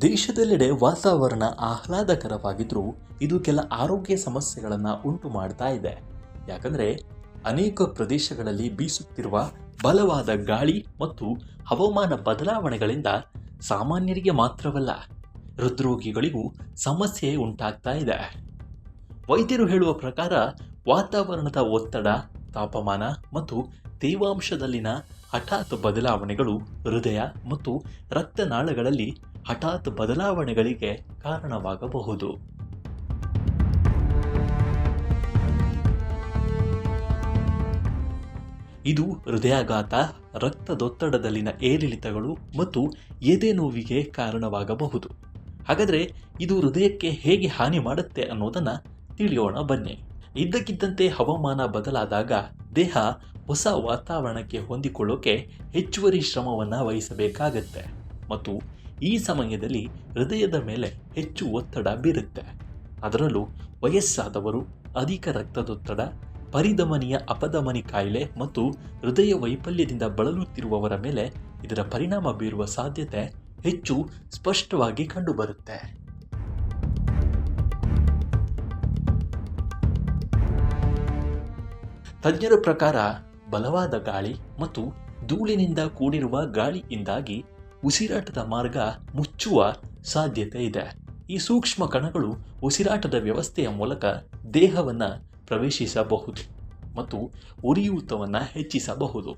ದೇಶದೆಲ್ಲೆಡೆ ವಾತಾವರಣ ಆಹ್ಲಾದಕರವಾಗಿದ್ರೂ ಇದು ಕೆಲ ಆರೋಗ್ಯ ಸಮಸ್ಯೆಗಳನ್ನು ಉಂಟು ಮಾಡ್ತಾ ಇದೆ. ಯಾಕಂದರೆ ಅನೇಕ ಪ್ರದೇಶಗಳಲ್ಲಿ ಬೀಸುತ್ತಿರುವ ಬಲವಾದ ಗಾಳಿ ಮತ್ತು ಹವಾಮಾನ ಬದಲಾವಣೆಗಳಿಂದ ಸಾಮಾನ್ಯರಿಗೆ ಮಾತ್ರವಲ್ಲ, ಹೃದ್ರೋಗಿಗಳಿಗೂ ಸಮಸ್ಯೆ ಉಂಟಾಗ್ತಾ ಇದೆ. ವೈದ್ಯರು ಹೇಳುವ ಪ್ರಕಾರ ವಾತಾವರಣದ ಒತ್ತಡ, ತಾಪಮಾನ ಮತ್ತು ತೇವಾಂಶದಲ್ಲಿನ ಹಠಾತ್ ಬದಲಾವಣೆಗಳು ಹೃದಯ ಮತ್ತು ರಕ್ತನಾಳಗಳಲ್ಲಿ ಹಠಾತ್ ಬದಲಾವಣೆಗಳಿಗೆ ಕಾರಣವಾಗಬಹುದು. ಇದು ಹೃದಯಾಘಾತ, ರಕ್ತದೊತ್ತಡದಲ್ಲಿನ ಏರಿಳಿತಗಳು ಮತ್ತು ಎದೆ ನೋವಿಗೆ ಕಾರಣವಾಗಬಹುದು. ಹಾಗಾದರೆ ಇದು ಹೃದಯಕ್ಕೆ ಹೇಗೆ ಹಾನಿ ಮಾಡುತ್ತೆ ಅನ್ನೋದನ್ನು ತಿಳಿಯೋಣ ಬನ್ನಿ. ಇದ್ದಕ್ಕಿದ್ದಂತೆ ಹವಾಮಾನ ಬದಲಾದಾಗ ದೇಹ ಹೊಸ ವಾತಾವರಣಕ್ಕೆ ಹೊಂದಿಕೊಳ್ಳೋಕೆ ಹೆಚ್ಚುವರಿ ಶ್ರಮವನ್ನು ವಹಿಸಬೇಕಾಗತ್ತೆ ಮತ್ತು ಈ ಸಮಯದಲ್ಲಿ ಹೃದಯದ ಮೇಲೆ ಹೆಚ್ಚು ಒತ್ತಡ ಬೀರುತ್ತೆ. ಅದರಲ್ಲೂ ವಯಸ್ಸಾದವರು, ಅಧಿಕ ರಕ್ತದೊತ್ತಡ, ಪರಿಧಮನಿಯ ಅಪಧಮನಿ ಕಾಯಿಲೆ ಮತ್ತು ಹೃದಯ ವೈಫಲ್ಯದಿಂದ ಬಳಲುತ್ತಿರುವವರ ಮೇಲೆ ಇದರ ಪರಿಣಾಮ ಬೀರುವ ಸಾಧ್ಯತೆ ಹೆಚ್ಚು ಸ್ಪಷ್ಟವಾಗಿ ಕಂಡುಬರುತ್ತೆ. ತಜ್ಞರ ಪ್ರಕಾರ ಬಲವಾದ ಗಾಳಿ ಮತ್ತು ಧೂಳಿನಿಂದ ಕೂಡಿರುವ ಗಾಳಿಯಿಂದಾಗಿ ಉಸಿರಾಟದ ಮಾರ್ಗ ಮುಚ್ಚುವ ಸಾಧ್ಯತೆ ಇದೆ. ಈ ಸೂಕ್ಷ್ಮ ಕಣಗಳು ಉಸಿರಾಟದ ವ್ಯವಸ್ಥೆಯ ಮೂಲಕ ದೇಹವನ್ನು ಪ್ರವೇಶಿಸಬಹುದು ಮತ್ತು ಉರಿಯೂತವನ್ನು ಹೆಚ್ಚಿಸಬಹುದು.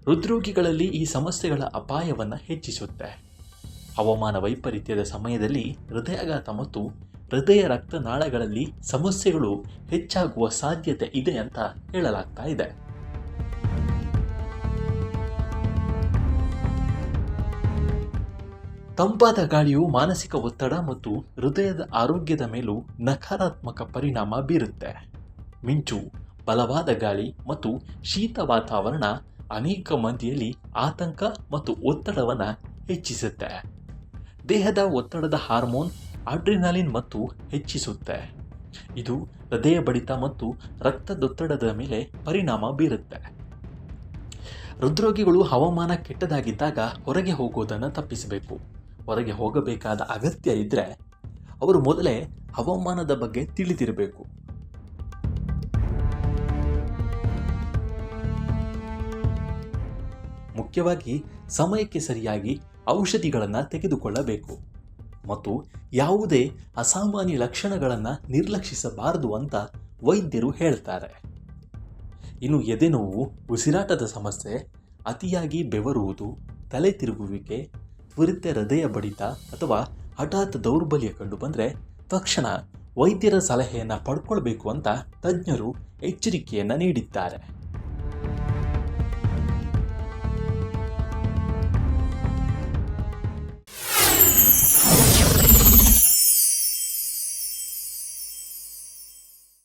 ಹೃದ್ರೋಗಿಗಳಲ್ಲಿ ಈ ಸಮಸ್ಯೆಗಳ ಅಪಾಯವನ್ನು ಹೆಚ್ಚಿಸುತ್ತೆ. ಹವಾಮಾನ ವೈಪರೀತ್ಯದ ಸಮಯದಲ್ಲಿ ಹೃದಯಾಘಾತ ಮತ್ತು ಹೃದಯ ರಕ್ತನಾಳಗಳಲ್ಲಿ ಸಮಸ್ಯೆಗಳು ಹೆಚ್ಚಾಗುವ ಸಾಧ್ಯತೆ ಇದೆ ಅಂತ ಹೇಳಲಾಗ್ತಾ ಇದೆ. ತಂಪಾದ ಗಾಳಿಯು ಮಾನಸಿಕ ಒತ್ತಡ ಮತ್ತು ಹೃದಯದ ಆರೋಗ್ಯದ ಮೇಲೂ ನಕಾರಾತ್ಮಕ ಪರಿಣಾಮ ಬೀರುತ್ತೆ. ಮಿಂಚು, ಬಲವಾದ ಗಾಳಿ ಮತ್ತು ಶೀತ ವಾತಾವರಣ ಅನೇಕ ಮಂದಿಯಲ್ಲಿ ಆತಂಕ ಮತ್ತು ಒತ್ತಡವನ್ನು ಹೆಚ್ಚಿಸುತ್ತೆ. ದೇಹದ ಒತ್ತಡದ ಹಾರ್ಮೋನ್ ಅಡ್ರಿನಲಿನ್ ಮತ್ತು ಹೆಚ್ಚಿಸುತ್ತೆ. ಇದು ಹೃದಯ ಬಡಿತ ಮತ್ತು ರಕ್ತದೊತ್ತಡದ ಮೇಲೆ ಪರಿಣಾಮ ಬೀರುತ್ತೆ. ಹೃದ್ರೋಗಿಗಳು ಹವಾಮಾನ ಕೆಟ್ಟದಾಗಿದ್ದಾಗ ಹೊರಗೆ ಹೋಗೋದನ್ನು ತಪ್ಪಿಸಬೇಕು. ಹೊರಗೆ ಹೋಗಬೇಕಾದ ಅಗತ್ಯ ಇದ್ದರೆ ಅವರು ಮೊದಲೇ ಹವಾಮಾನದ ಬಗ್ಗೆ ತಿಳಿದಿರಬೇಕು. ಮುಖ್ಯವಾಗಿ ಸಮಯಕ್ಕೆ ಸರಿಯಾಗಿ ಔಷಧಿಗಳನ್ನು ತೆಗೆದುಕೊಳ್ಳಬೇಕು ಮತ್ತು ಯಾವುದೇ ಅಸಾಮಾನ್ಯ ಲಕ್ಷಣಗಳನ್ನು ನಿರ್ಲಕ್ಷಿಸಬಾರದು ಅಂತ ವೈದ್ಯರು ಹೇಳ್ತಾರೆ. ಇನ್ನು ಎದೆನೋವು, ಉಸಿರಾಟದ ಸಮಸ್ಯೆ, ಅತಿಯಾಗಿ ಬೆವರುವುದು, ತಲೆ ತಿರುಗುವಿಕೆ, ತ್ವರಿತ ಹೃದಯ ಬಡಿತ ಅಥವಾ ಹಠಾತ್ ದೌರ್ಬಲ್ಯ ಕಂಡುಬಂದರೆ ತಕ್ಷಣ ವೈದ್ಯರ ಸಲಹೆಯನ್ನು ಪಡ್ಕೊಳ್ಬೇಕು ಅಂತ ತಜ್ಞರು ಎಚ್ಚರಿಕೆಯನ್ನು ನೀಡಿದ್ದಾರೆ.